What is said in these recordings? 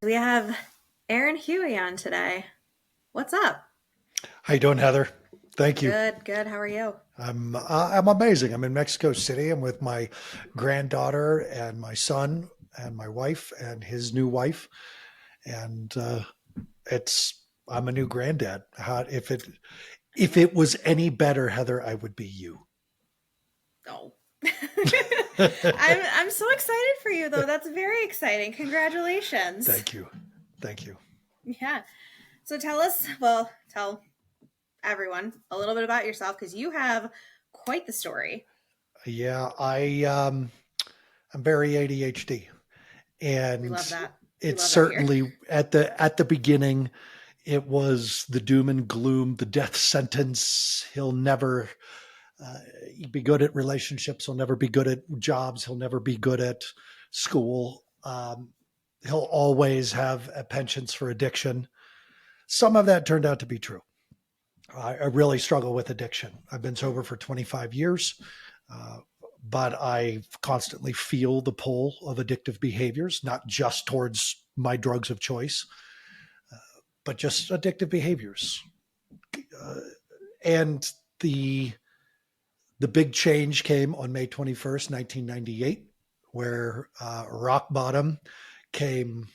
We have Aaron Huey on today. What's up? How you doing, Heather? Thank you. Good, good. How are you? I'm amazing. I'm in Mexico City. I'm with my granddaughter and my son and my wife and his new wife, and it's I'm a new granddad. If it was any better, Heather, I would be you. Oh. I'm so excited for you though. That's very exciting. Congratulations. Thank you, thank you. Yeah. So tell us, well, tell everyone a little bit about yourself because you have quite the story. Yeah, I'm very ADHD, We and love that. We it's love that here. certainly at the beginning. It was the doom and gloom, the death sentence. He'll never uh, be good at relationships. He'll never be good at jobs. He'll never be good at school. He'll always have a penchant for addiction. Some of that turned out to be true. I really struggle with addiction. I've been sober for 25 years, uh, but I constantly feel the pull of addictive behaviors, not just towards my drugs of choice, but just addictive behaviors. Uh, and the the big change came on May 21st, 1998, where rock bottom came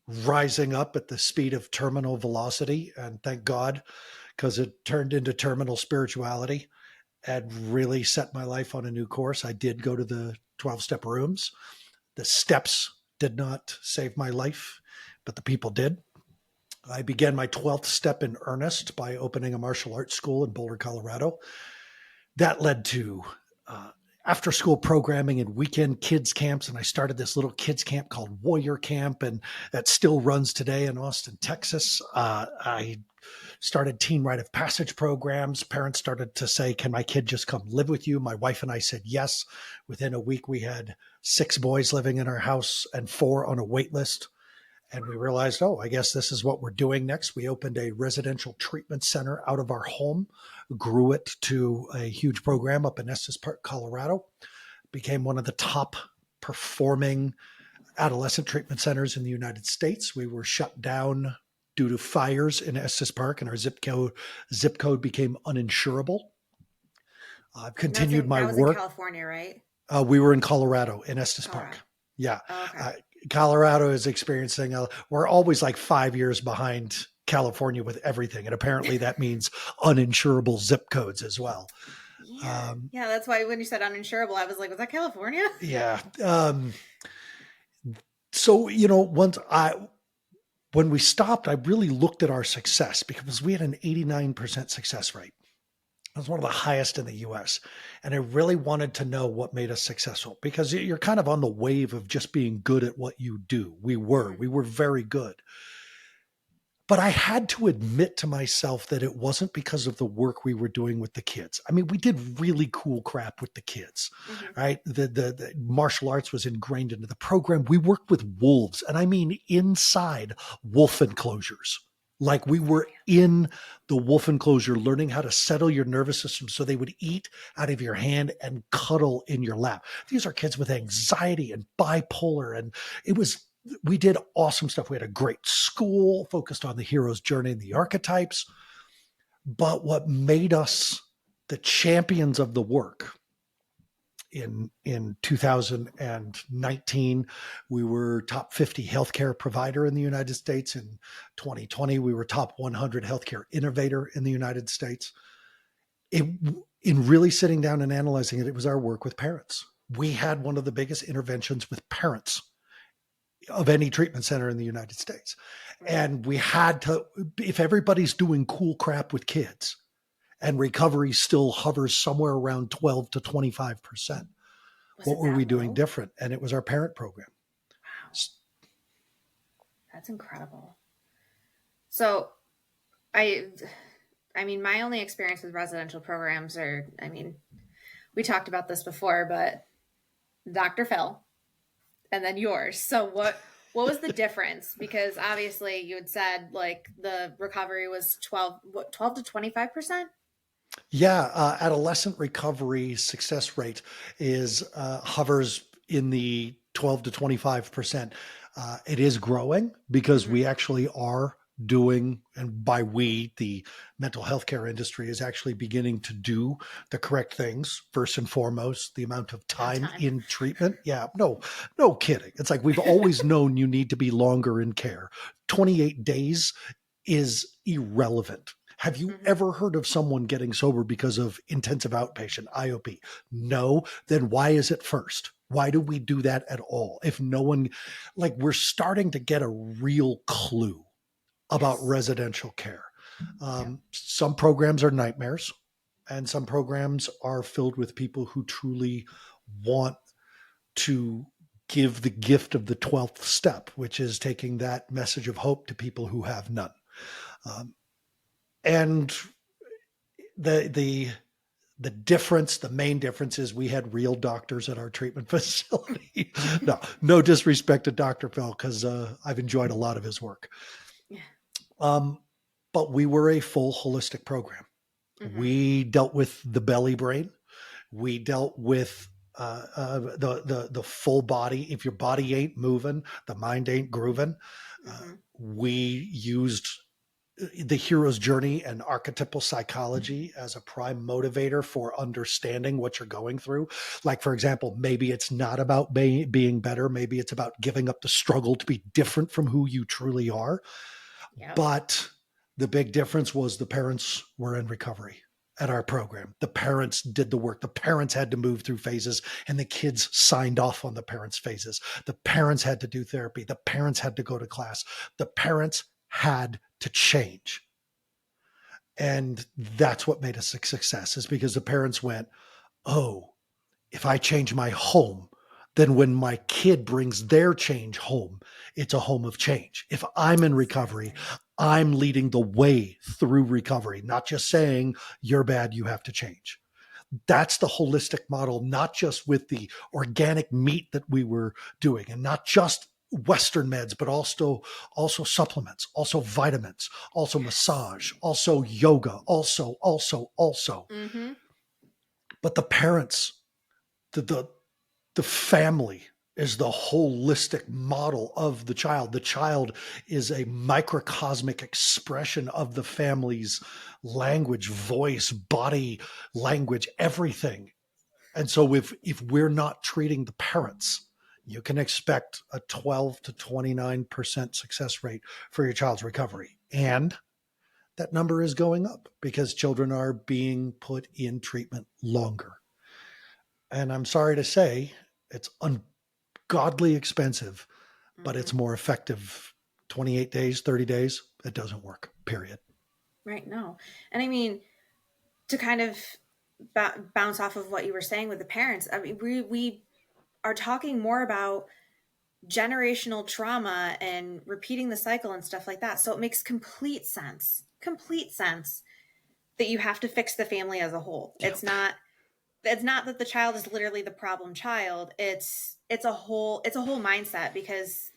rising up at the speed of terminal velocity. And thank God, because it turned into terminal spirituality and really set my life on a new course. I did go to the 12 step rooms. The steps did not save my life, but the people did. I began my 12th step in earnest by opening a martial arts school in Boulder, Colorado. That led to after school programming and weekend kids camps. And I started this little kids camp called Warrior Camp, and that still runs today in Austin, Texas. I started teen rite of passage programs. Parents started to say, "Can my kid just come live with you?" My wife and I said yes. Within a week, we had 6 boys living in our house and 4 on a wait list. And we realized, oh, I guess this is what we're doing next. We opened a residential treatment center out of our home, grew it to a huge program up in Estes Park, Colorado, became one of the top performing adolescent treatment centers in the United States. We were shut down due to fires in Estes Park, and our zip code became uninsurable. I've And that's continued in my that was in work. California, right? We were in Colorado in Estes Park. Colorado. Yeah. Oh, okay. Uh, Colorado is experiencing, we're always like 5 years behind California with everything. And apparently that means uninsurable zip codes as well. Yeah. Um, Yeah, that's why when you said uninsurable, I was like, was that California? yeah. So, when we stopped, I really looked at our success because we had an 89% success rate. It was one of the highest in the US. And I really wanted to know what made us successful because you're kind of on the wave of just being good at what you do. We were very good. But I had to admit to myself that it wasn't because of the work we were doing with the kids. I mean, we did really cool crap with the kids, Mm-hmm. right? The martial arts was ingrained into the program. We worked with wolves, and I mean inside wolf enclosures. Like we were in the wolf enclosure, learning how to settle your nervous system so they would eat out of your hand and cuddle in your lap. These are kids with anxiety and bipolar, and it was we did awesome stuff. We had a great school focused on the hero's journey and the archetypes. But what made us the champions of the work in 2019, we were top 50 healthcare provider in the United States. In 2020, we were top 100 healthcare innovator in the United States. It, in really sitting down and analyzing it, it was our work with parents. We had one of the biggest interventions with parents of any treatment center in the United States. And we had to, if everybody's doing cool crap with kids and recovery still hovers somewhere around 12 to 25%, Was what it were we that doing low? different? And it was our parent program. Wow. That's incredible. So I I mean, my only experience with residential programs are, I mean, we talked about this before, but Dr. Phil and then yours. So what was the difference? Because obviously you had said like the recovery was 12 to 25%? Yeah, adolescent recovery success rate is hovers in the 12 to 25%. It is growing because Mm-hmm. we actually are doing, and by we, the mental health care industry is actually beginning to do the correct things. First and foremost, the amount of time Downtime. in treatment. Yeah, no, no kidding. It's like we've always known you need to be longer in care. 28 days is irrelevant. Have you Mm-hmm. ever heard of someone getting sober because of intensive outpatient IOP? No. Then why is it first? Why do we do that at all? If no one, like, we're starting to get a real clue about Yes. residential care. Yep. Some programs are nightmares, and some programs are filled with people who truly want to give the gift of the 12th step, which is taking that message of hope to people who have none. Um, and the the difference, the main difference is we had real doctors at our treatment facility. No disrespect to Dr. Fell, because I've enjoyed a lot of his work. Yeah. Um, but we were a full holistic program. Mm-hmm. We dealt with the belly brain. We dealt with the full body. If your body ain't moving, the mind ain't grooving. Uh, Mm-hmm. we used the hero's journey and archetypal psychology as a prime motivator for understanding what you're going through. Like, for example, maybe it's not about being better. Maybe it's about giving up the struggle to be different from who you truly are. Yep. But the big difference was the parents were in recovery at our program. The parents did the work. The parents had to move through phases, and the kids signed off on the parents' phases. The parents had to do therapy. The parents had to go to class. The parents had to change. And that's what made us a success, is because the parents went, oh, if I change my home, then when my kid brings their change home, it's a home of change. If I'm in recovery, Exactly. I'm leading the way through recovery, not just saying you're bad, you have to change. That's the holistic model, not just with the organic meat that we were doing, and not just Western meds, but also supplements, also vitamins, also Yes. massage, also yoga, also. Mm-hmm. But the parents, the the family is the holistic model of the child. The child is a microcosmic expression of the family's language, voice, body language, everything. And so if we're not treating the parents, you can expect a 12 to 29% success rate for your child's recovery. And that number is going up because children are being put in treatment longer. And I'm sorry to say, it's ungodly expensive, but Mm-hmm. it's more effective. 28 days, 30 days, it doesn't work, period. Right. No. And I mean, to kind of bounce off of what you were saying with the parents, I mean, we are talking more about generational trauma and repeating the cycle and stuff like that. So it makes complete sense that you have to fix the family as a whole. Yeah. It's not that the child is literally the problem child. It's a whole mindset, because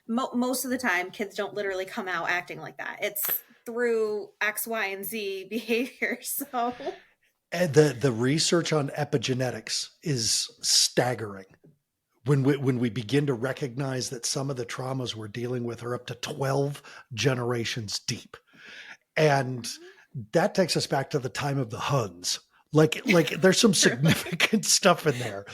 most of the time kids don't literally come out acting like that. It's through X, Y, and Z behavior. So And the research on epigenetics is staggering. When we begin to recognize that some of the traumas we're dealing with are up to 12 generations deep. And that takes us back to the time of the Huns. Like there's some true, significant stuff in there.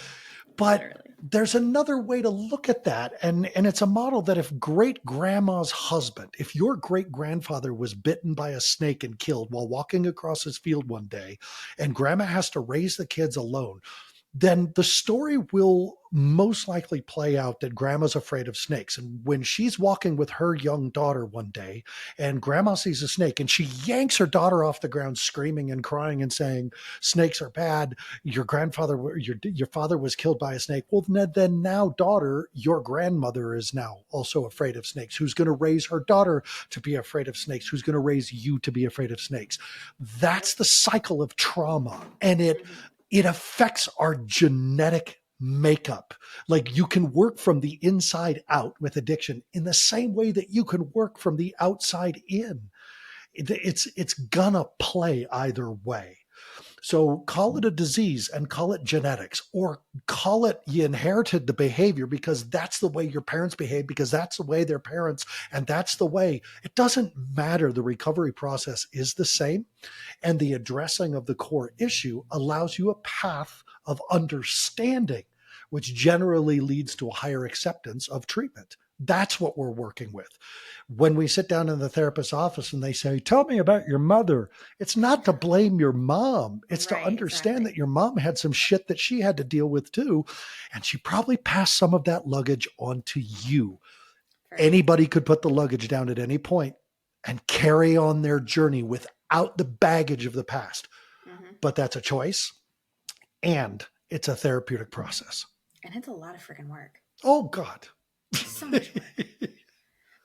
But literally. there's another way to look at that. And it's a model that if great grandma's husband, if your great grandfather was bitten by a snake and killed while walking across his field one day, and grandma has to raise the kids alone, then the story will most likely play out that grandma's afraid of snakes. And when she's walking with her young daughter one day and grandma sees a snake and she yanks her daughter off the ground screaming and crying and saying, snakes are bad. Your father was killed by a snake. Well, then now, daughter, your grandmother is now also afraid of snakes. Who's going to raise her daughter to be afraid of snakes? Who's going to raise you to be afraid of snakes? That's the cycle of trauma. And Mm-hmm. it affects our genetic makeup. Like, you can work from the inside out with addiction in the same way that you can work from the outside in. It's gonna play either way. So call it a disease and call it genetics, or call it you inherited the behavior because that's the way your parents behave, because that's the way their parents, and that's the way. It doesn't matter. The recovery process is the same. And the addressing of the core issue allows you a path of understanding, which generally leads to a higher acceptance of treatment. That's what we're working with. When we sit down in the therapist's office and they say, "Tell me about your mother," it's not to blame your mom. It's to Right, understand exactly. that your mom had some shit that she had to deal with too. And she probably passed some of that luggage on to you. For sure. Anybody could put the luggage down at any point and carry on their journey without the baggage of the past. Hmm. But that's a choice, and it's a therapeutic process. And it's a lot of freaking work. Oh, God. So much work.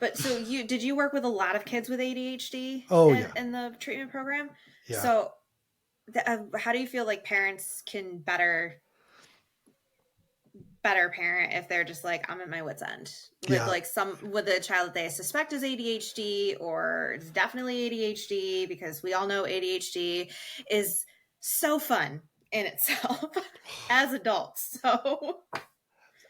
But so did you work with a lot of kids with ADHD Oh, yeah. in the treatment program? Yeah. So how do you feel like parents can better parent if they're just like, I'm at my wit's end with Yeah. like with a child that they suspect is ADHD or is definitely ADHD, because we all know ADHD is so fun in itself as adults. So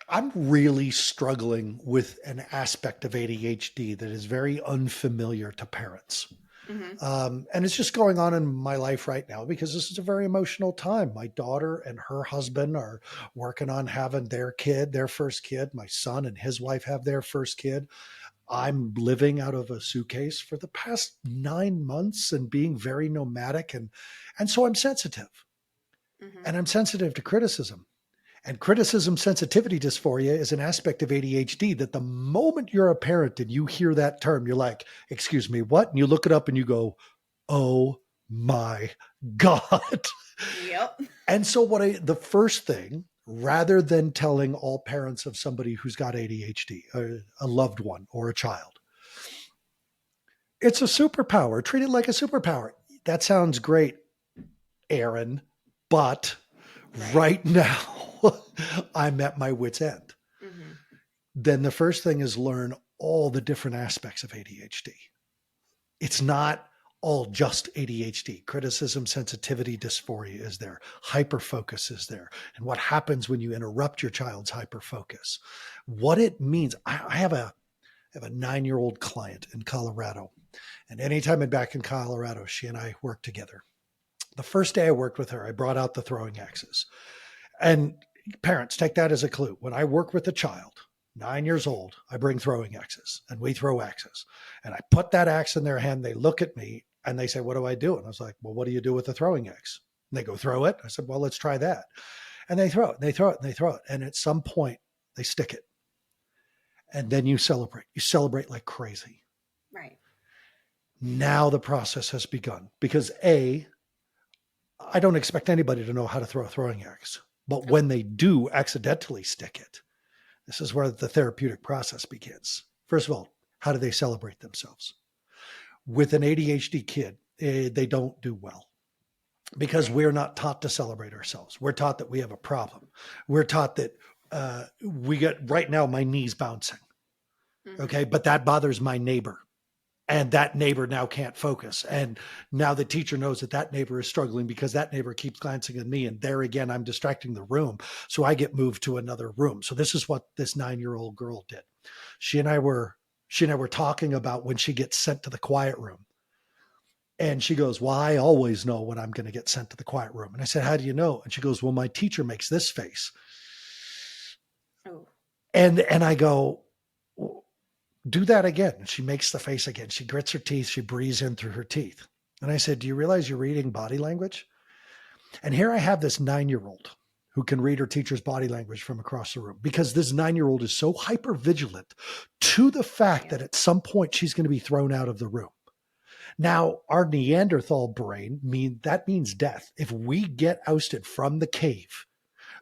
I'm really struggling with an aspect of ADHD that is very unfamiliar to parents. mhm. And it's just going on in my life right now because this is a very emotional time. My daughter and her husband are working on having their kid, their first kid. My son and his wife have their first kid. I'm living out of a suitcase for the past 9 months and being very nomadic. And so I'm sensitive, Mhm. and I'm sensitive to criticism. And criticism sensitivity dysphoria is an aspect of ADHD that the moment you're a parent and you hear that term, you're like, "Excuse me, what?" And you look it up and you go, "Oh my God." Yep. And so the first thing, rather than telling all parents of somebody who's got ADHD, a loved one or a child, it's a superpower, treat it like a superpower. That sounds great, Aaron, but Right. right now I'm at my wit's end. Mhm. Then the first thing is learn all the different aspects of ADHD. It's not all just ADHD. Criticism, sensitivity, dysphoria is there. Hyperfocus is there. And what happens when you interrupt your child's hyperfocus. What it means. I have a 9-year-old client in Colorado. And anytime I'm back in Colorado, she and I work together. The first day I worked with her, I brought out the throwing axes. And parents, take that as a clue. When I work with a child, 9 years old, I bring throwing axes and we throw axes. And I put that axe in their hand. They look at me and they say, "What do I do?" And I was like, "Well, what do you do with the throwing axe?" And they go, "Throw it." I said, "Well, let's try that." And they throw it, and they throw it, and they throw it. And at some point, they stick it. And then you celebrate. You celebrate like crazy. Right. Now the process has begun because I don't expect anybody to know how to throw a throwing axe. But Nope. when they do accidentally stick it, this is where the therapeutic process begins. First of all, how do they celebrate themselves? With an ADHD kid, they don't do well because Right. we're not taught to celebrate ourselves. We're taught that we have a problem. We're taught that we get right now, my knee's bouncing. Mhm. Okay. But that bothers my neighbor. And that neighbor now can't focus. And now the teacher knows that that neighbor is struggling because that neighbor keeps glancing at me. And there again, I'm distracting the room. So I get moved to another room. So this is what this 9-year-old girl did. She and I were talking about when she gets sent to the quiet room. And she goes, "Well, I always know when I'm going to get sent to the quiet room." And I said, "How do you know?" And she goes, "Well, my teacher makes this face." Oh. And I go, "Well, do that again." And she makes the face again. She grits her teeth. She breathes in through her teeth. And I said, "Do you realize you're reading body language?" And here I have this 9-year-old who can read her teacher's body language from across the room because this 9-year-old is so hyper vigilant to the fact Right. that at some point she's going to be thrown out of the room. Now, our Neanderthal brain that means death. If we get ousted from the cave,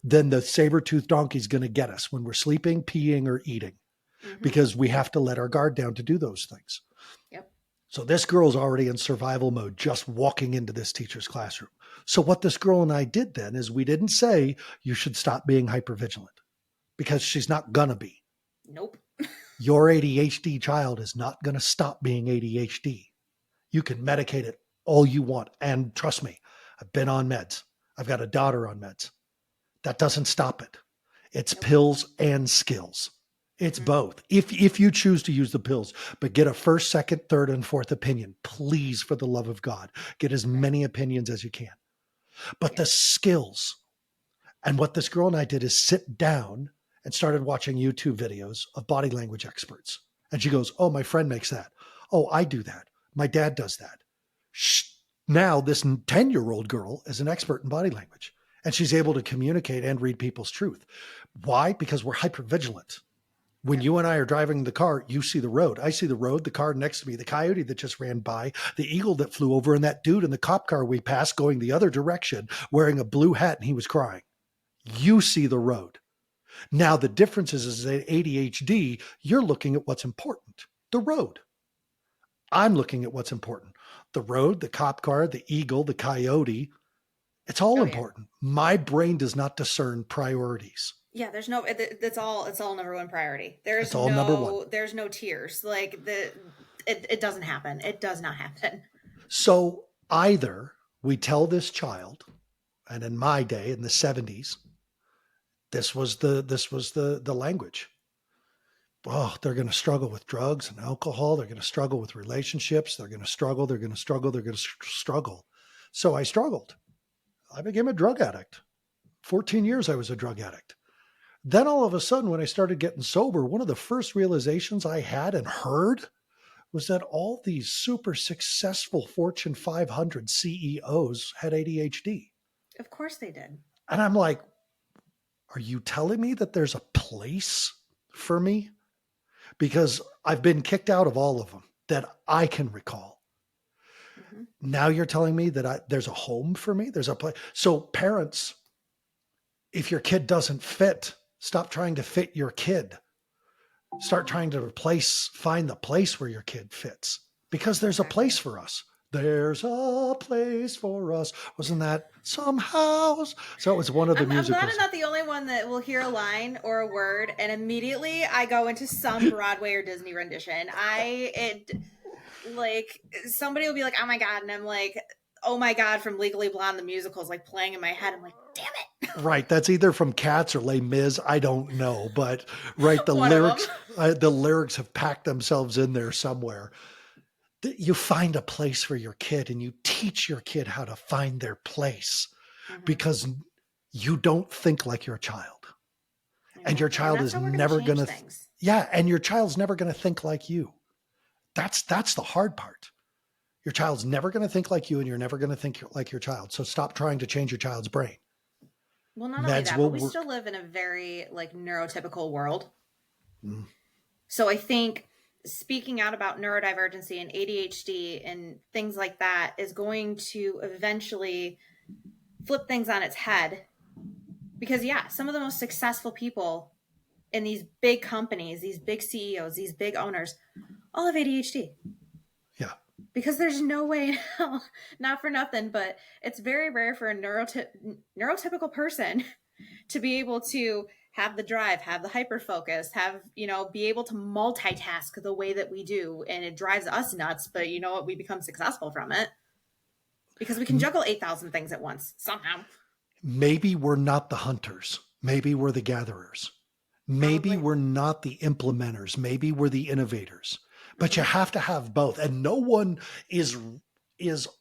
then the saber-toothed donkey is going to get us when we're sleeping, peeing, or eating Mhm. because we have to let our guard down to do those things. Yep. So this girl's already in survival mode just walking into this teacher's classroom. So what this girl and I did then is we didn't say you should stop being hypervigilant because she's not going to be. Nope. Your ADHD child is not going to stop being ADHD. You can medicate it all you want. And trust me, I've been on meds. I've got a daughter on meds. That doesn't stop it. It's Nope. pills and skills. It's Mm-hmm. both. If you choose to use the pills, but get a first, second, third, and fourth opinion, please, for the love of God, get as Right. many opinions as you can. But Yeah. the skills, and what this girl and I did is sit down and started watching YouTube videos of body language experts. And she goes, "Oh, my friend makes that. Oh, I do that. My dad does that." Now this 10-year-old girl is an expert in body language, and she's able to communicate and read people's truth. Why? Because we're hyper vigilant. When Yep. you and I are driving the car, you see the road. I see the road, the car next to me, the coyote that just ran by, the eagle that flew over, and that dude in the cop car we passed going the other direction wearing a blue hat, and he was crying. You see the road. Now, the difference is that ADHD, you're looking at what's important, the road. I'm looking at what's important, the road, the cop car, the eagle, the coyote. It's all Oh yeah. important. My brain does not discern priorities. Yeah, there's no it's all number one priority. It's all number one. There's no tiers. Like it doesn't happen. It does not happen. So either we tell this child, and in my day, in the 70s, this was the language. Oh, they're going to struggle with drugs and alcohol. They're going to struggle with relationships. They're going to struggle. They're going to struggle. They're going to struggle. So I struggled. I became a drug addict. 14 years I was a drug addict. Then all of a sudden, when I started getting sober, one of the first realizations I had and heard was that all these super successful Fortune 500 CEOs had ADHD. Of course they did. And I'm like, are you telling me that there's a place for me? Because I've been kicked out of all of them that I can recall. Mm-hmm. Now you're telling me that there's a home for me? There's a place. So parents, if your kid doesn't fit, stop trying to fit your kid. Start trying to find the place where your kid fits, because there's a place for us. There's a place for us. Wasn't that somehow? So it was one of the musicals. I'm glad I'm not the only one that will hear a line or a word and immediately I go into some Broadway or Disney rendition. Like somebody will be like, "Oh my God," and I'm like, "Oh my God," from Legally Blonde the musicals like playing in my head. I'm like, "Damn it!" Right, that's either from Cats or Les Mis. I don't know, but right, the One of them. lyrics have packed themselves in there somewhere. You find a place for your kid, and you teach your kid how to find their place, because you don't think like your child, and your child is never going to. Yeah, and your child's never going to think like you. That's the hard part. Your child's never going to think like you, and you're never going to think like your child. So stop trying to change your child's brain. Well, not only that, but we still live in a very like neurotypical world. Mm. So I think speaking out about neurodivergency and ADHD and things like that is going to eventually flip things on its head. Because yeah, some of the most successful people in these big companies, these big CEOs, these big owners, all have ADHD. Yeah. Because there's no way in hell, not for nothing, but it's very rare for a neurotypical person to be able to have the drive, have the hyper focus, be able to multitask the way that we do. And it drives us nuts, but you know what? We become successful from it because we can juggle 8,000 things at once somehow. Maybe we're not the hunters. Maybe we're the gatherers. Maybe we're not the implementers. Maybe we're the innovators. But you have to have both. And no one is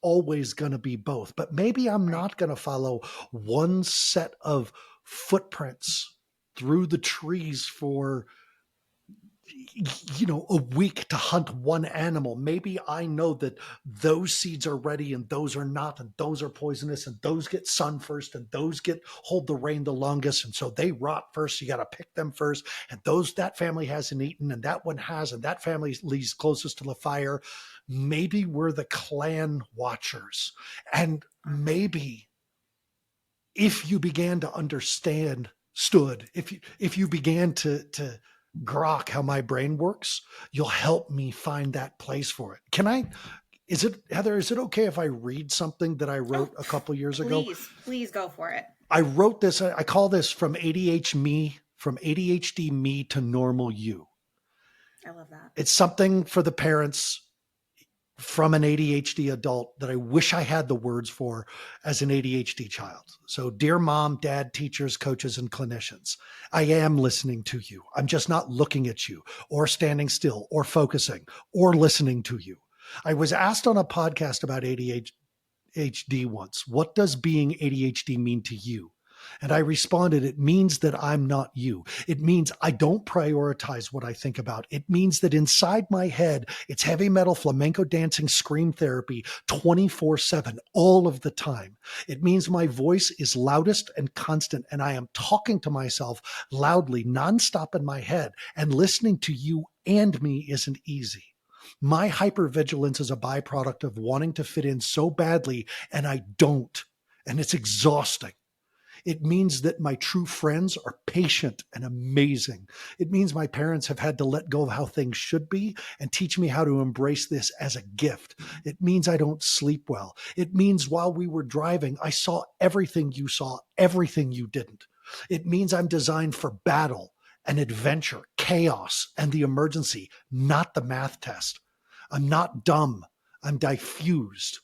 always going to be both. But maybe I'm not going to follow one set of footprints through the trees for a week to hunt one animal. Maybe I know that those seeds are ready and those are not, and those are poisonous, and those get sun first, and those hold the rain the longest, and so they rot first. You got to pick them first, and that family hasn't eaten, and that one has, and that family leads closest to the fire. Maybe we're the clan watchers, and maybe if you began to if you began to grok how my brain works, you'll help me find that place for it. Heather, is it okay if I read something that I wrote a couple years ago? Please go for it. I wrote this, I call this from ADHD me to normal you. I love that. It's something for the parents. from an ADHD adult that I wish I had the words for as an ADHD child. So, dear mom, dad, teachers, coaches, and clinicians, I am listening to you. I'm just not looking at you or standing still or focusing or listening to you. I was asked on a podcast about ADHD once, what does being ADHD mean to you? And I responded, it means that I'm not you. It means I don't prioritize what I think about. It means that inside my head, it's heavy metal, flamenco dancing, scream therapy 24/7, all of the time. It means my voice is loudest and constant, and I am talking to myself loudly, nonstop in my head, and listening to you and me isn't easy. My hypervigilance is a byproduct of wanting to fit in so badly, and I don't. And it's exhausting. It means that my true friends are patient and amazing. It means my parents have had to let go of how things should be and teach me how to embrace this as a gift. It means I don't sleep well. It means while we were driving, I saw everything you saw, everything you didn't. It means I'm designed for battle and adventure, chaos, and the emergency, not the math test. I'm not dumb. I'm diffused.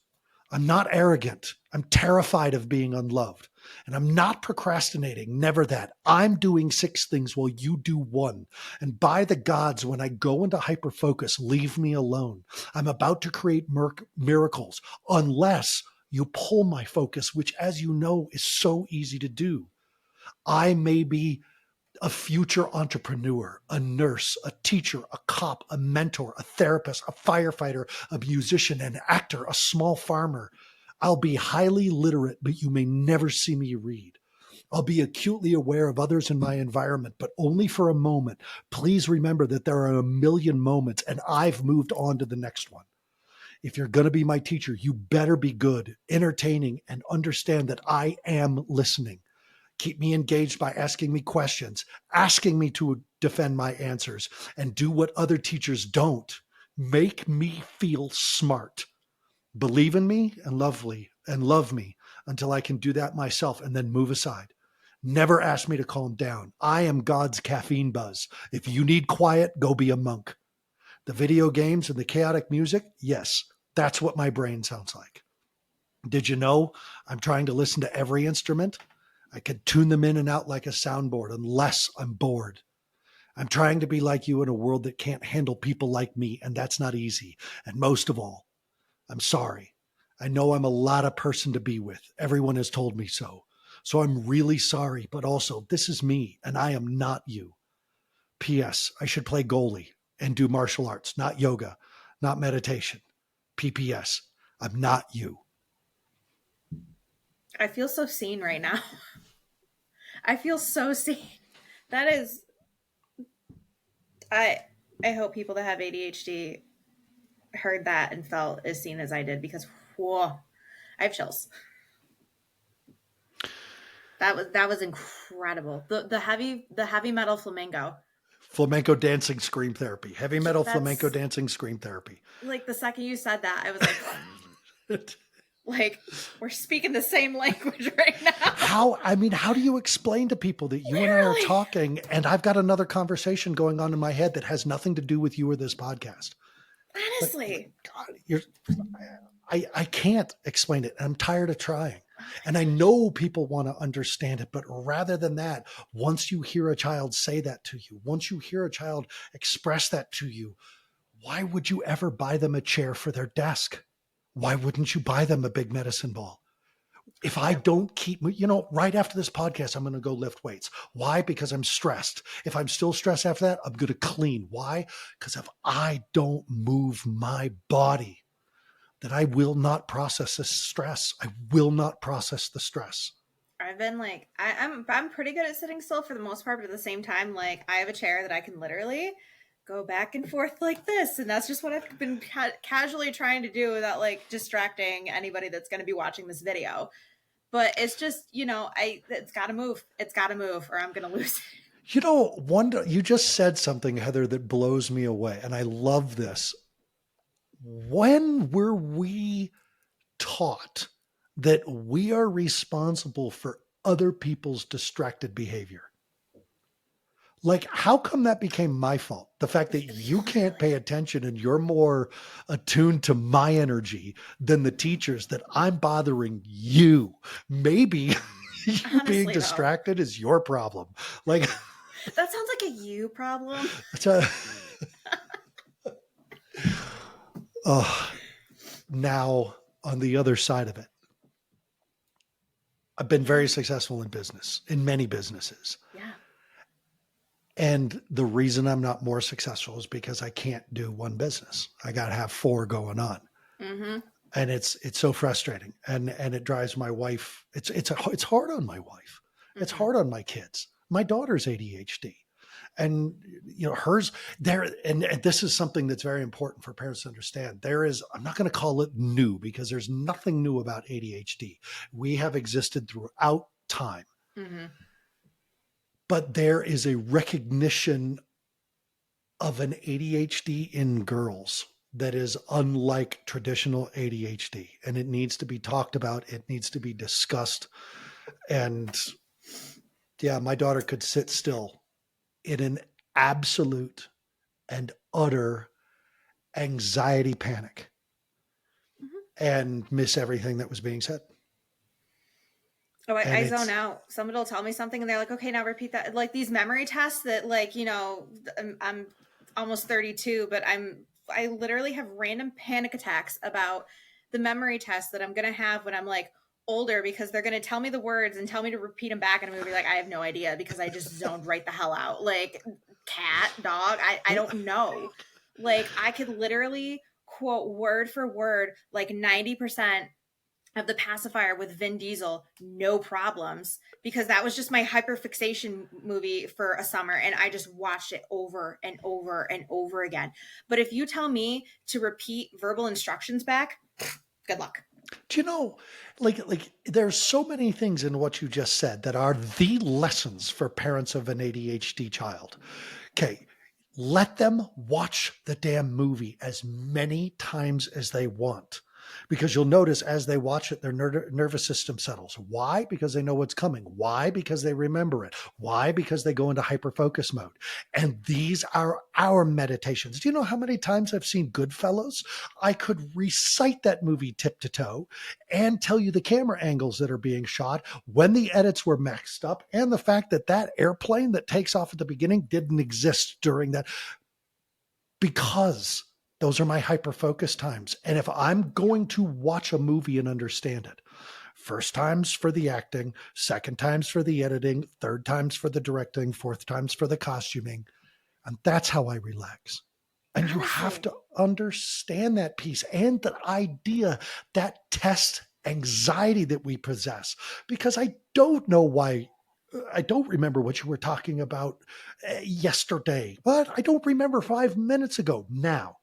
I'm not arrogant. I'm terrified of being unloved. And I'm not procrastinating. Never that. I'm doing 6 things while you do 1. And by the gods, when I go into hyperfocus, leave me alone. I'm about to create miracles unless you pull my focus, which, as you know, is so easy to do. I may be a future entrepreneur, a nurse, a teacher, a cop, a mentor, a therapist, a firefighter, a musician, an actor, a small farmer. I'll be highly literate, but you may never see me read. I'll be acutely aware of others in my environment, but only for a moment. Please remember that there are a million moments and I've moved on to the next one. If you're going to be my teacher, you better be good, entertaining, and understand that I am listening. Keep me engaged by asking me questions, asking me to defend my answers, and do what other teachers don't. Make me feel smart. Believe in me and love me until I can do that myself and then move aside. Never ask me to calm down. I am God's caffeine buzz. If you need quiet, go be a monk. The video games and the chaotic music, yes, that's what my brain sounds like. Did you know I'm trying to listen to every instrument? I could tune them in and out like a soundboard unless I'm bored. I'm trying to be like you in a world that can't handle people like me, and that's not easy. And most of all, I'm sorry. I know I'm a lot of person to be with. Everyone has told me so. So I'm really sorry, but also this is me and I am not you. P.S. I should play goalie and do martial arts, not yoga, not meditation. P.P.S. I'm not you. I feel so seen right now. I feel so seen. That is, I I hope people that have ADHD heard that and felt as seen as I did, because whoa, I have chills. That was incredible. The heavy metal flamenco. Flamenco dancing scream therapy, heavy metal flamenco That's dancing scream therapy. like the second you said that, I was like we're speaking the same language right now. How do you explain to people that you and I are Literally. talking and I've got another conversation going on in my head that has nothing to do with you or this podcast? Honestly. God, I can't explain it. I'm tired of trying. And I know people want to understand it, but rather than that, once you hear a child say that to you, once you hear a child express that to you, why would you ever buy them a chair for their desk? Why wouldn't you buy them a big medicine ball? If I don't keep, right after this podcast, I'm going to go lift weights. Why? Because I'm stressed. If I'm still stressed after that, I'm going to clean. Why? Because if I don't move my body, then I will not process this stress. I will not process the stress. I've been like I'm pretty good at sitting still for the most part, but at the same time, like I have a chair that I can literally go back and forth like this, and that's just what I've been casually trying to do without like distracting anybody that's going to be watching this video. But it's just, it's got to move. It's got to move, or I'm going to lose it. You just said something, Heather, that blows me away. And I love this. When were we taught that we are responsible for other people's distracted behavior? Like, how come that became my fault? The fact that you can't pay attention and you're more attuned to my energy than the teachers, that I'm bothering you. Maybe you being Honestly, though, distracted is your problem. Like, that sounds like a you problem. it's a, oh, now on the other side of it, I've been Yeah. very successful in business, in many businesses. Yeah. And the reason I'm not more successful is because I can't do one business. I got to have four going on. Mm-hmm. And it's so frustrating. And it drives my wife. It's hard on my wife. It's Mm-hmm. hard on my kids. My daughter's ADHD. And hers there, and this is something that's very important for parents to understand. There is, I'm not going to call it new, because there's nothing new about ADHD. We have existed throughout time. Mm-hmm. But there is a recognition of an ADHD in girls that is unlike traditional ADHD, and it needs to be talked about. It needs to be discussed. And yeah, my daughter could sit still in an absolute and utter anxiety panic Mm-hmm. and miss everything that was being said. Oh, And I zone it's, out. Somebody will tell me something and they're like, okay, now repeat that. Like these memory tests that, like, I'm almost 32, but I literally have random panic attacks about the memory tests that I'm going to have when I'm like older, because they're going to tell me the words and tell me to repeat them back. And I'm going to be like, I have no idea because I just zoned right the hell out. Like cat, dog, I don't know. Like I could literally quote word for word, like 90% of the pacifier with Vin Diesel, no problems, because that was just my hyperfixation movie for a summer and I just watched it over and over and over again. But if you tell me to repeat verbal instructions back, good luck. do you know, like there's so many things in what you just said that are the lessons for parents of an ADHD child. Okay, let them watch the damn movie as many times as they want. Because you'll notice as they watch it, their nervous system settles. Why? Because they know what's coming. Why? Because they remember it. Why? Because they go into hyperfocus mode. And these are our meditations. Do you know how many times I've seen Goodfellas? I could recite that movie tip to toe and tell you the camera angles that are being shot, when the edits were mixed up, and the fact that that airplane that takes off at the beginning didn't exist during that, because those are my hyper focus times. And if I'm going to watch a movie and understand it, first time's for the acting, second time's for the editing, third time's for the directing, fourth time's for the costuming. And that's how I relax. And you have Honestly, to understand that piece and the idea, that test anxiety that we possess. Because I don't know why, I don't remember what you were talking about yesterday, but I don't remember 5 minutes ago. Now,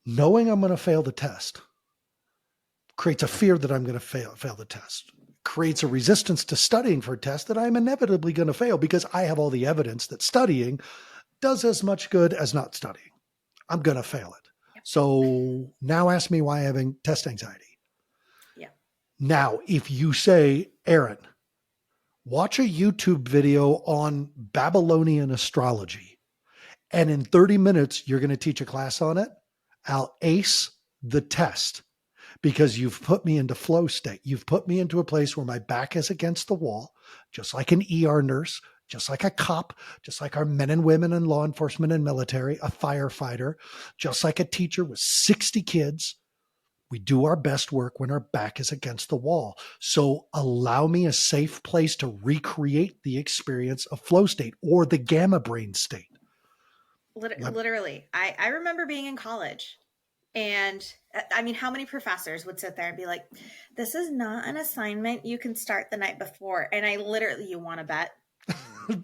knowing I'm going to fail the test creates a fear that I'm going to fail the test, creates a resistance to studying for a test that I'm inevitably going to fail, because I have all the evidence that studying does as much good as not studying. I'm going to fail it. yep. So now ask me why I'm having test anxiety. Yeah. Now, if you say, Aaron, watch a YouTube video on Babylonian astrology, and in 30 minutes, you're going to teach a class on it, I'll ace the test, because you've put me into flow state. You've put me into a place where my back is against the wall, just like an ER nurse, just like a cop, just like our men and women in law enforcement and military, a firefighter, just like a teacher with 60 kids. We do our best work when our back is against the wall. So allow me a safe place to recreate the experience of flow state or the gamma brain state. Literally, I remember being in college. And I mean, how many professors would sit there and be like, this is not an assignment you can start the night before? And I literally, you want to bet? You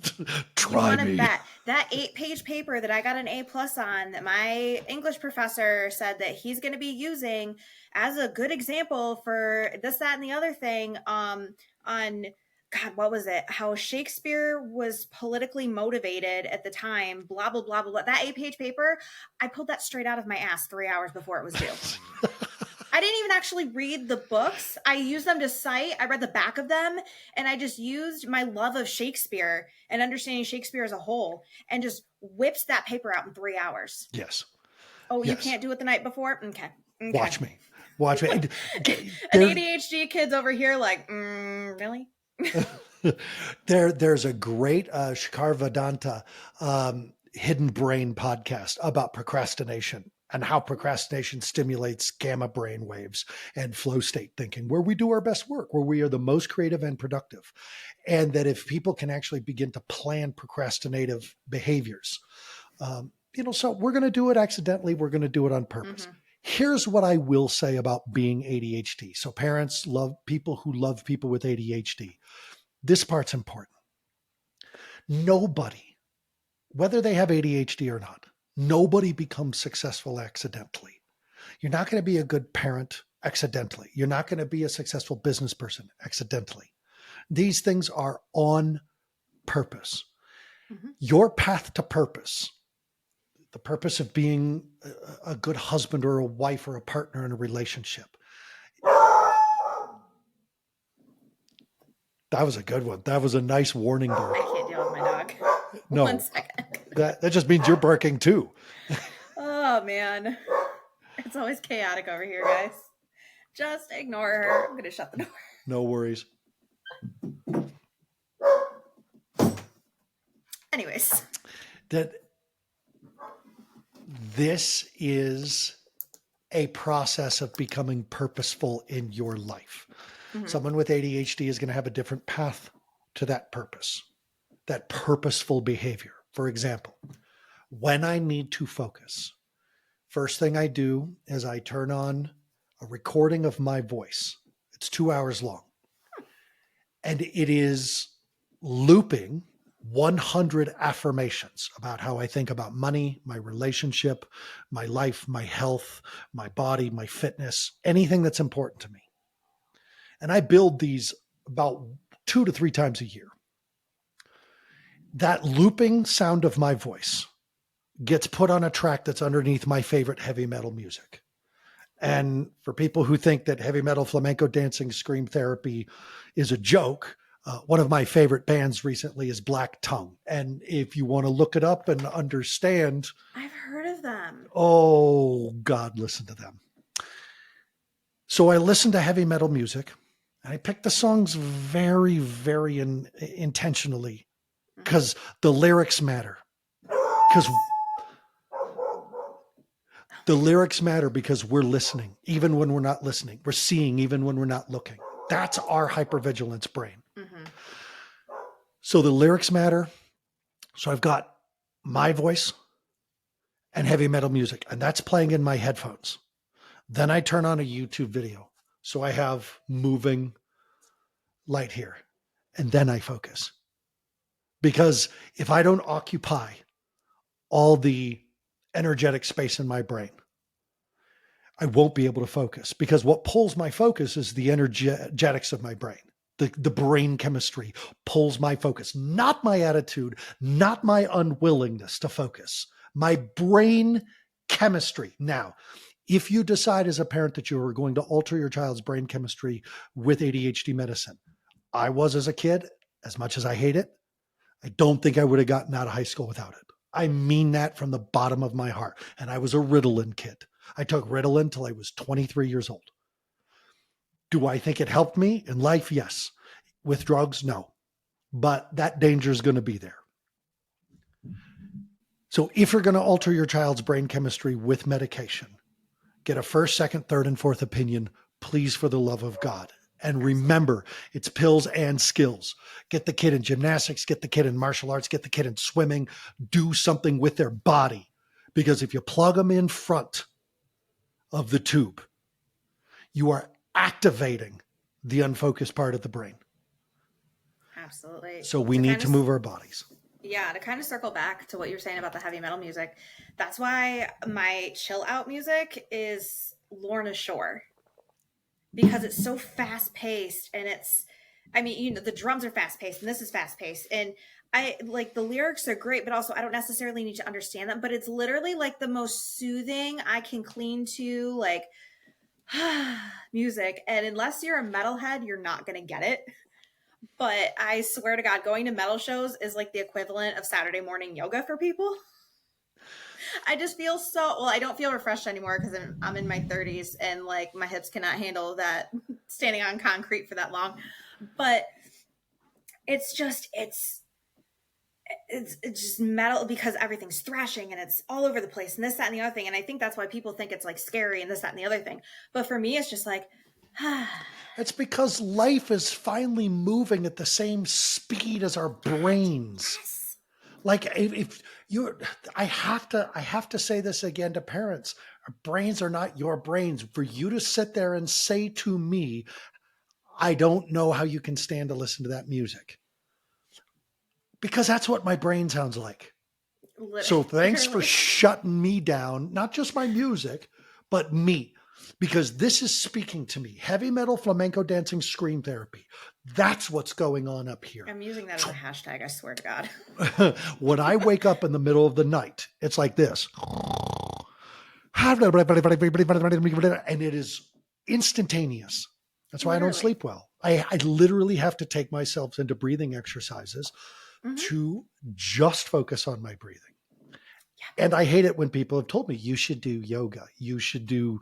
Try want to me. bet that 8-page paper that I got an A plus on, that my English professor said that he's going to be using as a good example for this, that, and the other thing, on God, what was it? How Shakespeare was politically motivated at the time, blah, blah, blah, blah, blah. That 8-page paper, I pulled that straight out of my ass 3 hours before it was due. I didn't even actually read the books. I used them to cite. I read the back of them, and I just used my love of Shakespeare and understanding Shakespeare as a whole, and just whipped that paper out in 3 hours. Yes. Oh, you Yes. can't do it the night before? Okay. Watch me. Watch me. An There, ADHD kid's over here like, really? there's a great Shikar Vedanta hidden brain podcast about procrastination and how procrastination stimulates gamma brain waves and flow state thinking, where we do our best work, where we are the most creative and productive. And that if people can actually begin to plan procrastinative behaviors, so we're going to do it accidentally, we're going to do it on purpose. Mm-hmm. Here's what I will say about being ADHD. So parents love people who love people with ADHD. This part's important. Nobody, whether they have ADHD or not, nobody becomes successful accidentally. You're not going to be a good parent accidentally. You're not going to be a successful business person accidentally. These things are on purpose. Mm-hmm. Your path to purpose, the purpose of being a good husband or a wife or a partner in a relationship. That was a good one. That was a nice warning there. I can't deal with my dog. No, 1 second. that just means you're barking too. Oh, man. It's always chaotic over here, guys. Just ignore her. I'm going to shut the door. No worries. Anyways. That this is a process of becoming purposeful in your life. Mm-hmm. Someone with ADHD is going to have a different path to that purpose, that purposeful behavior. For example, when I need to focus, first thing I do is I turn on a recording of my voice. It's 2 hours long. And it is looping 100 affirmations about how I think about money, my relationship, my life, my health, my body, my fitness, anything that's important to me. And I build these about 2 to 3 times a year. That looping sound of my voice gets put on a track that's underneath my favorite heavy metal music. And for people who think that heavy metal, flamenco dancing, scream therapy is a joke, one of my favorite bands recently is Black Tongue. And if you want to look it up and understand. I've heard of them. Oh, God, listen to them. So I listen to heavy metal music. And I pick the songs very, very intentionally because the lyrics matter. Because the lyrics matter because we're listening, even when we're not listening. We're seeing, even when we're not looking. That's our hypervigilance brain. Mm-hmm. So the lyrics matter. So I've got my voice and heavy metal music, and that's playing in my headphones. Then I turn on a YouTube video. So I have moving light here, and then I focus. Because if I don't occupy all the energetic space in my brain, I won't be able to focus, because what pulls my focus is the energetics of my brain. The brain chemistry pulls my focus, not my attitude, not my unwillingness to focus, my brain chemistry. Now, if you decide as a parent that you are going to alter your child's brain chemistry with ADHD medicine, I was as a kid, as much as I hate it, I don't think I would have gotten out of high school without it. I mean that from the bottom of my heart. And I was a Ritalin kid. I took Ritalin till I was 23 years old. Do I think it helped me in life? Yes. With drugs? No. But that danger is going to be there. So if you're going to alter your child's brain chemistry with medication, get a first, second, third, and fourth opinion, please, for the love of God. And remember, it's pills and skills. Get the kid in gymnastics, get the kid in martial arts, get the kid in swimming, do something with their body. Because if you plug them in front of the tube, you are activating the unfocused part of the brain. Absolutely. So we need to move our bodies. Yeah, to kind of circle back to what you're saying about the heavy metal music, that's why my chill out music is Lorna Shore. Because it's so fast paced, and the drums are fast paced and this is fast paced, and I like the lyrics are great, but also I don't necessarily need to understand them, but it's literally like the most soothing I can clean to, like Music. And unless you're a metalhead, you're not going to get it. But I swear to God, going to metal shows is like the equivalent of Saturday morning yoga for people. I just feel so well. I don't feel refreshed anymore because I'm in my 30s and like my hips cannot handle that standing on concrete for that long. But it's just it's just metal because everything's thrashing and it's all over the place and this, that, and the other thing. And I think that's why people think it's like scary and this, that, and the other thing. But for me, it's just like, It's because life is finally moving at the same speed as our brains. yes. Like if you, I have to say this again to parents. Our brains are not your brains. For you to sit there and say to me, I don't know how you can stand to listen to that music. Because that's what my brain sounds like. So thanks for Literally. shutting me down, not just my music, but me, because this is speaking to me. Heavy metal, flamenco dancing, scream therapy. That's what's going on up here. I'm using that as a hashtag, I swear to God. When I wake up in the middle of the night, it's like this. And it is instantaneous. That's why I don't sleep well. I literally have to take myself into breathing exercises to just focus on my breathing. Yeah. And I hate it when people have told me, you should do yoga. You should do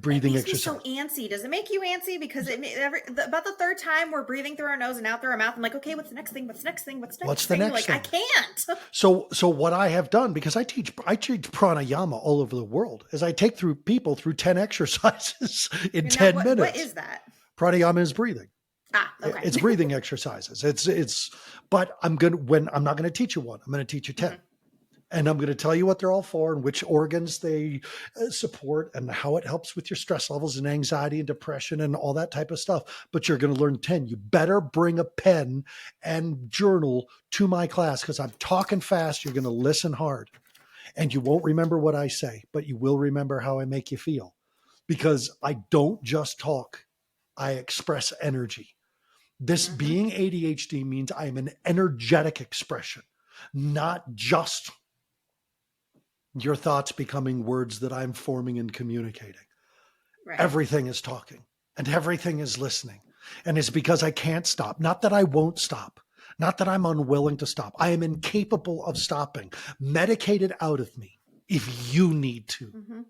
breathing exercise. It makes me so antsy. Does it make you antsy? Because about the third time we're breathing through our nose and out through our mouth, I'm like, okay, what's the next thing? What's the next thing? What's the next thing? What's the next thing? I can't. So what I have done, because I teach pranayama all over the world, is I take people through 10 exercises in 10 minutes. What is that? Pranayama is breathing. Okay. It's breathing exercises. But I'm not going to teach you one. I'm going to teach you 10. And I'm going to tell you what they're all for and which organs they support and how it helps with your stress levels and anxiety and depression and all that type of stuff. But you're going to learn 10. You better bring a pen and journal to my class because I'm talking fast. You're going to listen hard and you won't remember what I say, but you will remember how I make you feel because I don't just talk. I express energy. This being ADHD means I am an energetic expression, not just your thoughts becoming words that I'm forming and communicating. Right. Everything is talking and everything is listening. And it's because I can't stop. Not that I won't stop. Not that I'm unwilling to stop. I am incapable of stopping. Medicate it out of me if you need to.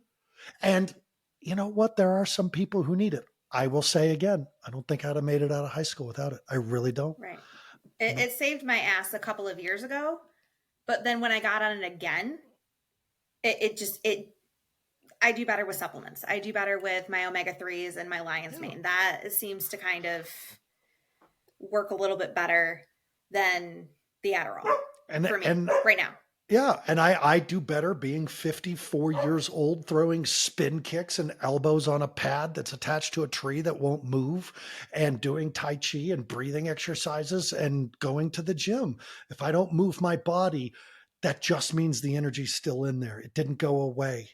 And you know what? There are some people who need it. I will say again, I don't think I'd have made it out of high school without it. I really don't. Right. It saved my ass a couple of years ago. But then when I got on it again, I do better with supplements. I do better with my omega-3s and my lion's mane. That seems to kind of work a little bit better than the Adderall for me right now. Yeah. And I do better being 54 years old, throwing spin kicks and elbows on a pad that's attached to a tree that won't move and doing Tai Chi and breathing exercises and going to the gym. If I don't move my body, that just means the energy's still in there. It didn't go away.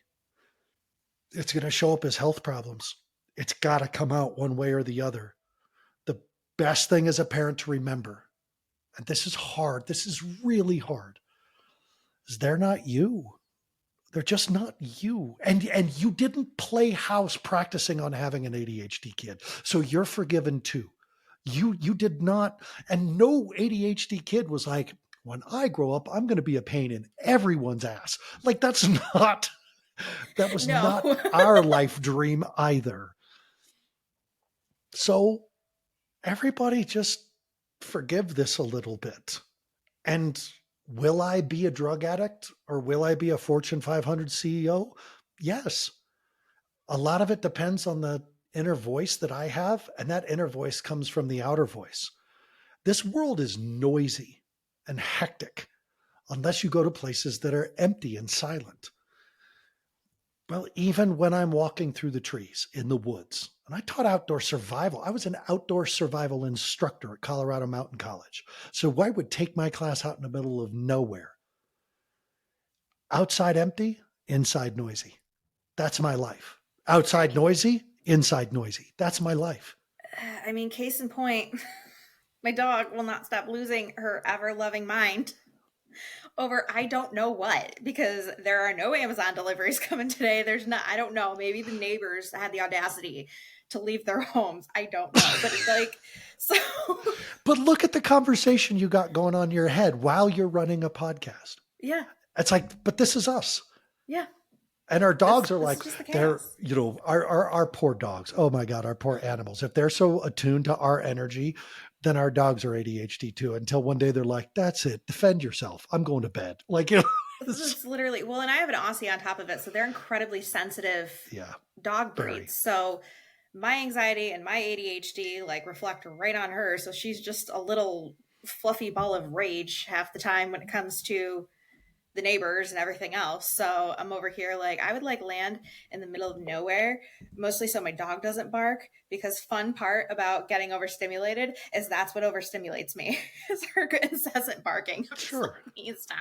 It's going to show up as health problems. It's got to come out one way or the other. The best thing as a parent to remember, and this is hard, this is really hard, is they're not you. They're just not you. And you didn't play house practicing on having an ADHD kid. So you're forgiven too. You did not, and no ADHD kid was like, when I grow up, I'm going to be a pain in everyone's ass. Like that was not our life dream either. So everybody just forgive this a little bit. And will I be a drug addict or will I be a Fortune 500 CEO? Yes. A lot of it depends on the inner voice that I have. And that inner voice comes from the outer voice. This world is noisy and hectic unless you go to places that are empty and silent. Well, even when I'm walking through the trees in the woods, and I taught outdoor survival. I was an outdoor survival instructor at Colorado Mountain College. So I would take my class out in the middle of nowhere. Outside empty, inside noisy. That's my life. Outside noisy, inside noisy. That's my life. I mean, case in point, my dog will not stop losing her ever-loving mind. over I don't know what, because there are no Amazon deliveries coming today. There's not, I don't know. Maybe the neighbors had the audacity to leave their homes. I don't know. But like, so But look at the conversation you got going on in your head while you're running a podcast. yeah, It's like, but this is us. yeah. And our dogs are This like, is just the they're, chaos. our poor dogs. Oh my God, our poor animals. If they're so attuned to our energy, then our dogs are ADHD too. Until one day they're like, that's it, defend yourself. I'm going to bed. Like, It's literally, well, and I have an Aussie on top of it, so they're incredibly sensitive yeah, dog very. breeds. So my anxiety and my ADHD like reflect right on her. So she's just a little fluffy ball of rage half the time when it comes to the neighbors and everything else. So I'm over here like I would like land in the middle of nowhere, mostly so my dog doesn't bark. Because fun part about getting overstimulated is that's what overstimulates me is her incessant barking. I'm just like, Sure. please stop,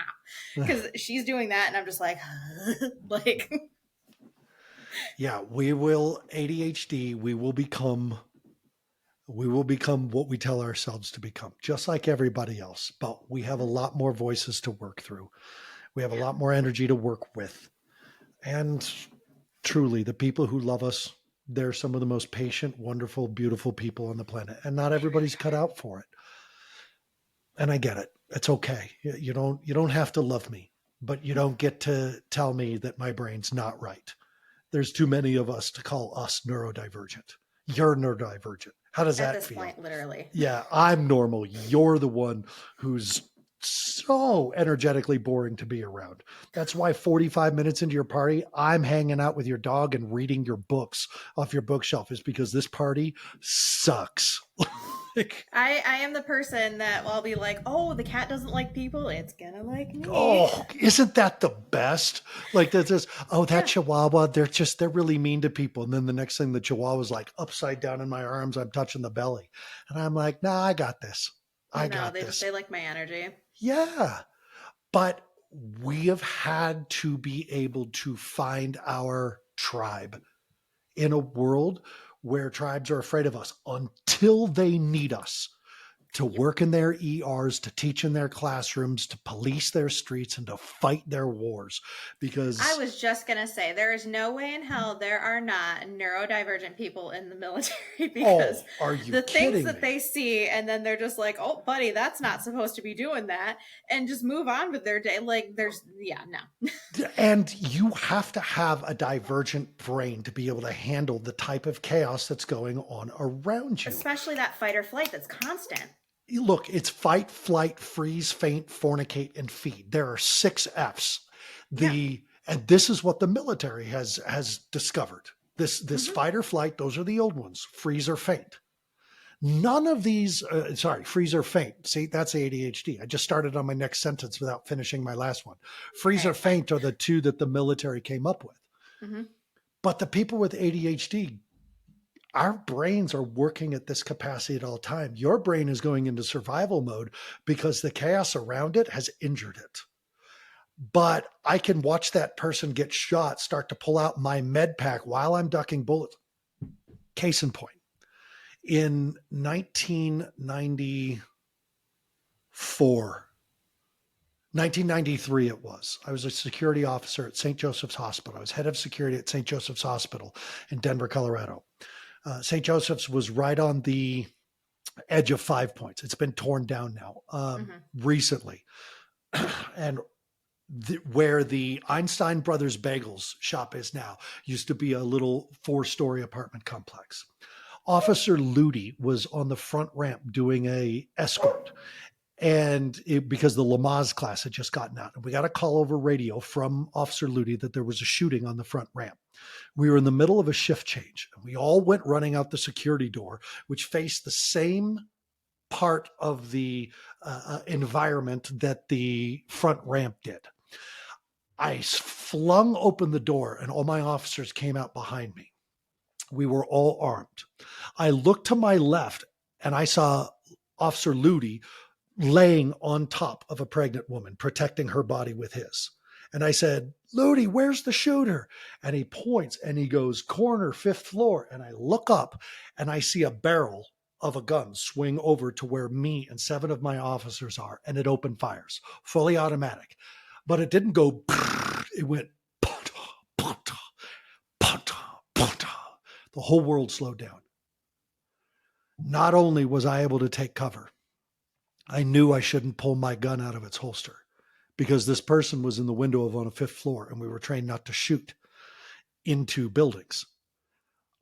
because she's doing that, and I'm just like, like, Yeah, we will ADHD. We will become what we tell ourselves to become, just like everybody else. But we have a lot more voices to work through. We have a yeah, lot more energy to work with. And truly, the people who love us, they're some of the most patient, wonderful, beautiful people on the planet. And not everybody's cut out for it. And I get it. It's okay. You don't have to love me, but you don't get to tell me that my brain's not right. There's too many of us to call us neurodivergent. You're neurodivergent. How does at that this feel? point, literally. Yeah, I'm normal. You're the one who's so energetically boring to be around. That's why 45 minutes into your party, I'm hanging out with your dog and reading your books off your bookshelf, is because this party sucks. Like, I am the person that will be like, oh, the cat doesn't like people, it's gonna like me. oh, isn't that the best? Like there's this, oh, that Yeah. Chihuahua, they're really mean to people. And then the next thing, the Chihuahua's like upside down in my arms, I'm touching the belly. And I'm like, nah, I got this. I No, got this. they like my energy. Yeah. But we have had to be able to find our tribe in a world where tribes are afraid of us until they need us to Yep. work in their ERs, to teach in their classrooms, to police their streets, and to fight their wars. I Because, was just gonna say there is no way in hell there are not neurodivergent people in the military because oh, are you the things kidding that me? they see, and then they're just like, oh buddy, that's not supposed to be doing that, and just move on with their day. Like there's, yeah, no. And you have to have a divergent brain to be able to handle the type of chaos that's going on around you. Especially that fight or flight that's constant. Look, it's fight, flight, freeze, faint, fornicate, and feed. There are 6 F's. Yeah. And this is what the military has discovered. This Hmm. fight or flight, those are the old ones. Freeze or faint. None of these, freeze or faint. See, that's ADHD. I just started on my next sentence without finishing my last one. Freeze Hey, or it's fine. faint are the two that the military came up with. Hmm. But the people with ADHD, our brains are working at this capacity at all time. Your brain is going into survival mode because the chaos around it has injured it. But I can watch that person get shot, start to pull out my med pack while I'm ducking bullets. Case in point, in 1994, 1993 it was. I was a security officer at St. Joseph's Hospital. I was head of security at St. Joseph's Hospital in Denver, Colorado. St. Joseph's was right on the edge of 5 Points. It's been torn down now Hmm. recently. And where the Einstein Brothers Bagels shop is now used to be a little 4-story apartment complex. Officer Ludi was on the front ramp doing a escort, and because the Lamaze class had just gotten out, and we got a call over radio from Officer Ludi that there was a shooting on the front ramp. We were in the middle of a shift change, and we all went running out the security door, which faced the same part of the environment that the front ramp did. I flung open the door, and all my officers came out behind me. We were all armed. I looked to my left, and I saw Officer Ludi laying on top of a pregnant woman, protecting her body with his. And I said, Ludi, where's the shooter? And he points and he goes, corner, 5th floor. And I look up and I see a barrel of a gun swing over to where me and 7 of my officers are, and it opened fires, fully automatic. But it didn't go, it went, the whole world slowed down. Not only was I able to take cover, I knew I shouldn't pull my gun out of its holster because this person was in the window of on a 5th floor, and we were trained not to shoot into buildings.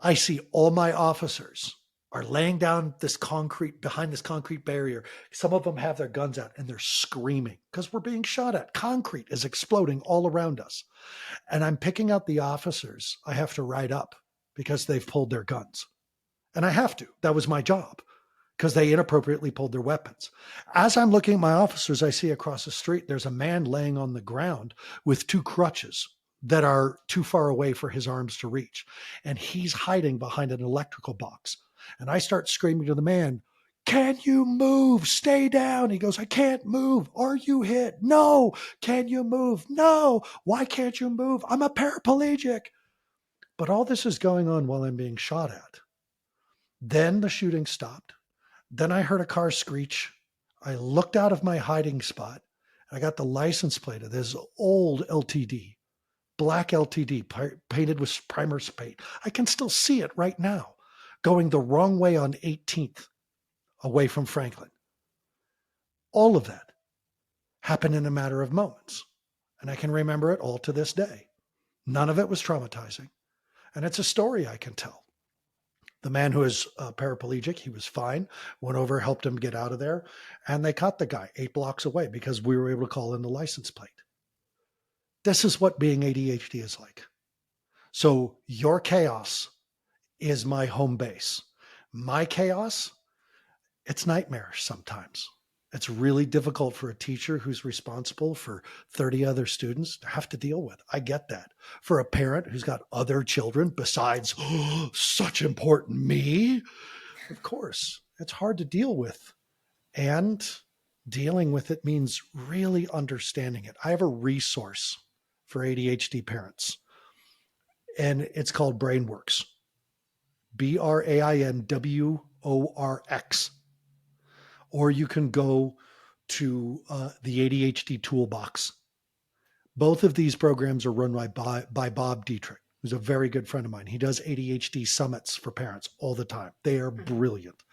I see all my officers are laying down this concrete, behind this concrete barrier. Some of them have their guns out and they're screaming because we're being shot at. Concrete is exploding all around us. And I'm picking out the officers I have to write up because they've pulled their guns. And I have to. That was my job because they inappropriately pulled their weapons. As I'm looking at my officers, I see across the street, there's a man laying on the ground with 2 crutches that are too far away for his arms to reach. And he's hiding behind an electrical box. And I start screaming to the man, "Can you move? Stay down." He goes, "I can't move." "Are you hit?" "No." "Can you move?" "No." "Why can't you move?" "I'm a paraplegic." But all this is going on while I'm being shot at. Then the shooting stopped. Then I heard a car screech. I looked out of my hiding spot. I got the license plate of this old LTD, black LTD, painted with primer paint. I can still see it right now, going the wrong way on 18th, away from Franklin. All of that happened in a matter of moments. And I can remember it all to this day. None of it was traumatizing. And it's a story I can tell. The man who is paraplegic, he was fine, went over, helped him get out of there. And they caught the guy 8 blocks away because we were able to call in the license plate. This is what being ADHD is like. So your chaos is my home base. My chaos, it's nightmarish sometimes. It's really difficult for a teacher who's responsible for 30 other students to have to deal with. I get that. For a parent who's got other children besides such important me, of course, it's hard to deal with. And dealing with it means really understanding it. I have a resource for ADHD parents, and it's called BrainWorks. BrainWorx. Or you can go to the ADHD Toolbox. Both of these programs are run by Bob Dietrich, who's a very good friend of mine. He does ADHD summits for parents all the time. They are brilliant.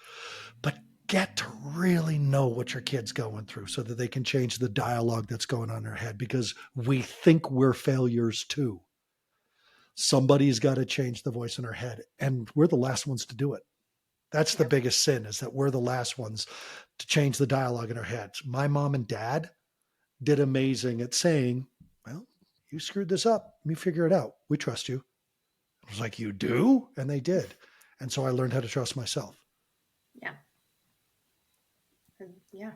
But get to really know what your kid's going through so that they can change the dialogue that's going on in their head, because we think we're failures too. Somebody's got to change the voice in our head, and we're the last ones to do it. That's the biggest sin, is that we're the last ones to change the dialogue in our heads. My mom and dad did amazing at saying, "Well, you screwed this up. Let me figure it out. We trust you." I was like, "You do?" And they did. And so I learned how to trust myself. Yeah. Yeah.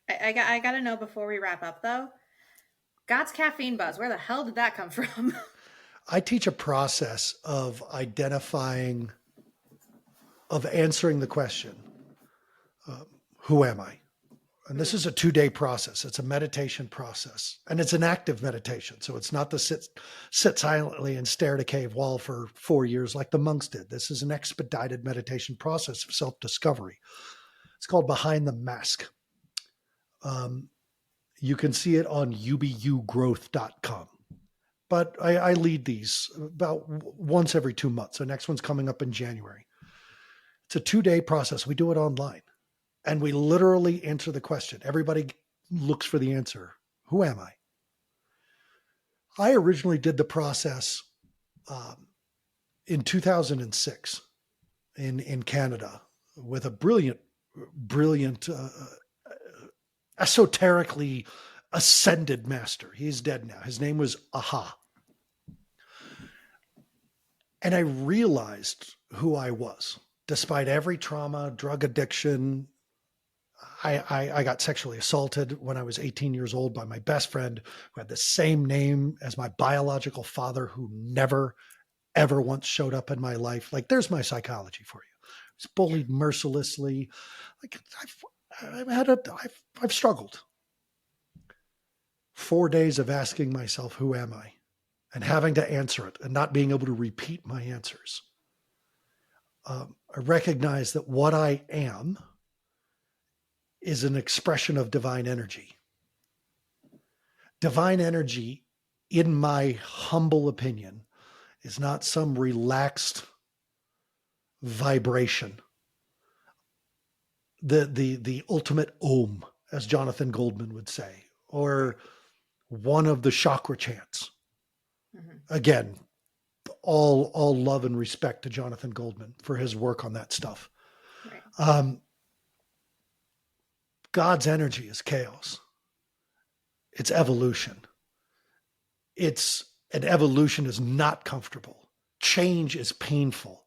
I got to know before we wrap up, though, God's caffeine buzz, where the hell did that come from? I teach a process of identifying, of answering the question, who am I? And this is a 2-day process. It's a meditation process, and it's an active meditation. So it's not the sit silently and stare at a cave wall for 4 years like the monks did. This is an expedited meditation process of self-discovery. It's called Behind the Mask. You can see it on ubugrowth.com. But I lead these about once every 2 months. The next one's coming up in January. It's a 2-day process. We do it online. And we literally answer the question. Everybody looks for the answer. Who am I? I originally did the process in 2006 in Canada with a brilliant, esoterically ascended master. He's dead now. His name was Aha. And I realized who I was. Despite every trauma, drug addiction, I got sexually assaulted when I was 18 years old by my best friend who had the same name as my biological father, who never, ever once showed up in my life. Like, there's my psychology for you. I was bullied mercilessly. Like, I've struggled. 4 days of asking myself, who am I? And having to answer it and not being able to repeat my answers. I recognize that what I am is an expression of divine energy. Divine energy, in my humble opinion, is not some relaxed vibration, the ultimate om, as Jonathan Goldman would say, or one of the chakra chants. Mm-hmm. Again, all love and respect to Jonathan Goldman for his work on that stuff. Right. God's energy is chaos. It's evolution. It's an evolution is not comfortable. Change is painful.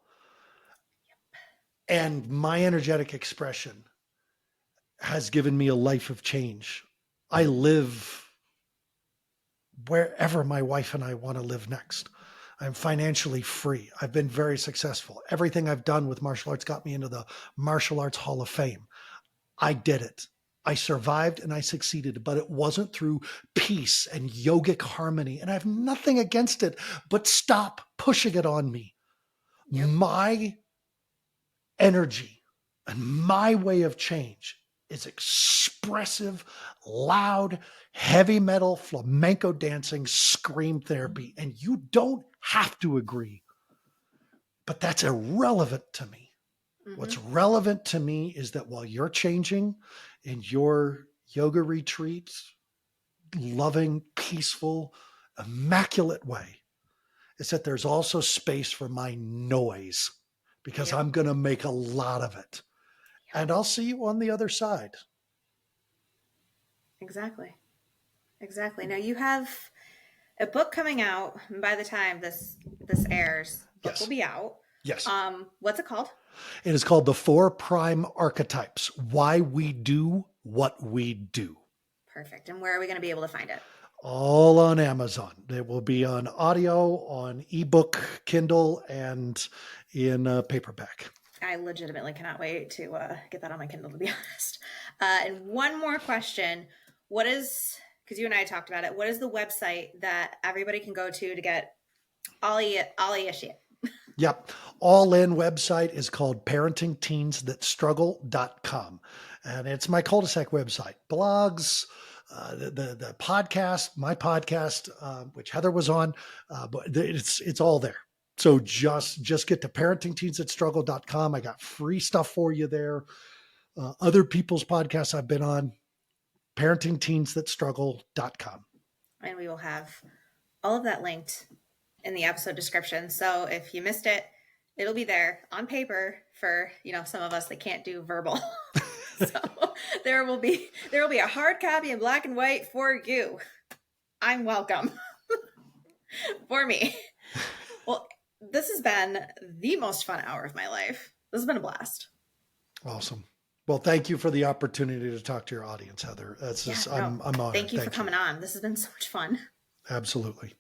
And my energetic expression has given me a life of change. I live wherever my wife and I want to live next. I'm financially free. I've been very successful. Everything I've done with martial arts got me into the Martial Arts Hall of Fame. I did it. I survived and I succeeded, but it wasn't through peace and yogic harmony. And I have nothing against it, but stop pushing it on me. Yep. My energy and my way of change is expressive, loud, heavy metal, flamenco dancing, scream therapy. And you don't have to agree, but that's irrelevant to me. Mm-hmm. What's relevant to me is that while you're changing in your yoga retreats, loving, peaceful, immaculate way, is that there's also space for my noise because Yep. I'm going to make a lot of it. And I'll see you on the other side. Exactly. Now you have a book coming out. And by the time this airs, the book will be out. Yes. What's it called? It is called The Four Prime Archetypes: Why We Do What We Do. Perfect. And where are we going to be able to find it? All on Amazon. It will be on audio, on ebook, Kindle, and in paperback. I legitimately cannot wait to get that on my Kindle, to be honest. And one more question. What is, because you and I talked about it, what is the website that everybody can go to get all your shit? Yep. All in website is called parentingteensthatstruggle.com. And it's my cul-de-sac website. Blogs, the podcast, my podcast, which Heather was on, but it's all there. So just get to parentingteensthatstruggle.com. I got free stuff for you there. Other people's podcasts I've been on, parentingteensthatstruggle.com. And we will have all of that linked in the episode description. So if you missed it, it'll be there on paper for, some of us that can't do verbal. So there will be a hard copy in black and white for you. I'm welcome. For me. Well, this has been the most fun hour of my life. This has been a blast. Awesome. Well, thank you for the opportunity to talk to your audience, Heather. I'm honored. Thank you for coming on. This has been so much fun. Absolutely.